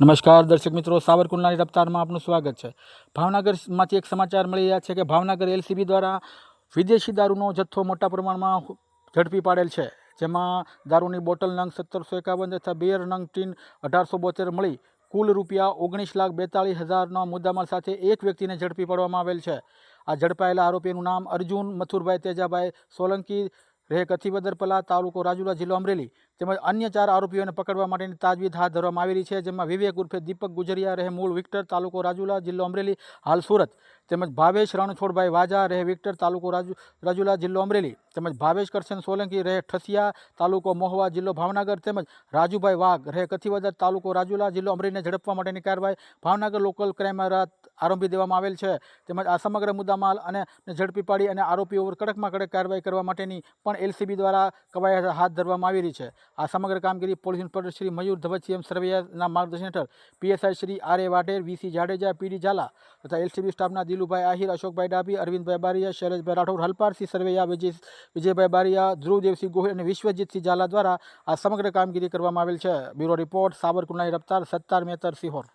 નમસ્કાર દર્શક મિત્રો, સાવરકુંડલાની રફતારમાં આપનું સ્વાગત છે। ભાવનગરમાંથી એક સમાચાર મળી રહ્યા છે કે ભાવનગર એલસીબી દ્વારા વિદેશી દારૂનો જથ્થો મોટા પ્રમાણમાં ઝડપી પાડેલ છે, જેમાં દારૂની બોટલ નંગ 1751 તથા બિયર નંગ ટીન 1872 મળી કુલ રૂપિયા 19,42,000નો મુદ્દામાલ સાથે એક વ્યક્તિને ઝડપી પાડવામાં આવેલ છે। આ ઝડપાયેલા આરોપીનું નામ અર્જુન મથુરભાઈ તેજાભાઈ સોલંકી રહે કથિવદરપલા, તાલુકો રાજુલા, જિલ્લો અમરેલી તેમજ અન્ય 4 આરોપીઓને પકડવા માટેની તાજવીજ હાથ ધરવામાં આવી રહી છે, જેમાં વિવેક ઉર્ફે દીપક ગુજરિયા રહે મૂળ વિક્ટર, તાલુકો રાજુલા, જિલ્લો અમરેલી, હાલ સુરત તેમજ ભાવેશ રણછોડભાઈ વાજા રહે વિક્ટર, તાલુકો રાજુલા, જિલ્લો અમરેલી તેમજ ભાવેશ કરશન સોલંકી રહે ઠસિયા, તાલુકો મહુવા, જિલ્લો ભાવનગર તેમજ રાજુભાઈ વાઘ રહે કથિવદર, તાલુકો રાજુલા, જિલ્લો અમરેલીને ઝડપવા માટેની કાર્યવાહી ભાવનગર લોકલ ક્રાઇમ આરંભી દેવામાં આવેલ છે। તેમજ આ સમગ્ર મુદ્દામાલ અને ઝડપી પાડી અને આરોપીઓ પર કડકમાં કડક કાર્યવાહી કરવા માટેની પણ એલસીબી દ્વારા કવાયત હાથ ધરવામાં આવી રહી છે। આ સમગ્ર કામગીરી પોલીસ ઇન્સ્પેક્ટર શ્રી મયુર ધવજીએમ સરવૈયાના માર્ગદર્શન હેઠળ પીએસઆઈ શ્રી આર એ વાઢેર, વીસી જાડેજા, પીડી ઝાલા તથા એલસીબી સ્ટાફના દિલુભાઈ આહિર, અશોકભાઈ ડાભી, અરવિંદભાઈ બારિયા, શૈલેષભાઈ રાઠોડ, હલપારસિંહ સરવૈયા, વિજયભાઈ બારિયા, ધ્રુવદેવસિંહ ગોહિલ અને વિશ્વજીતસિંહ ઝાલા દ્વારા આ સમગ્ર કામગીરી કરવામાં આવેલ છે। Bureau report, સાવરકુંડલાની રફતાર, Sattar Metar, Sihor.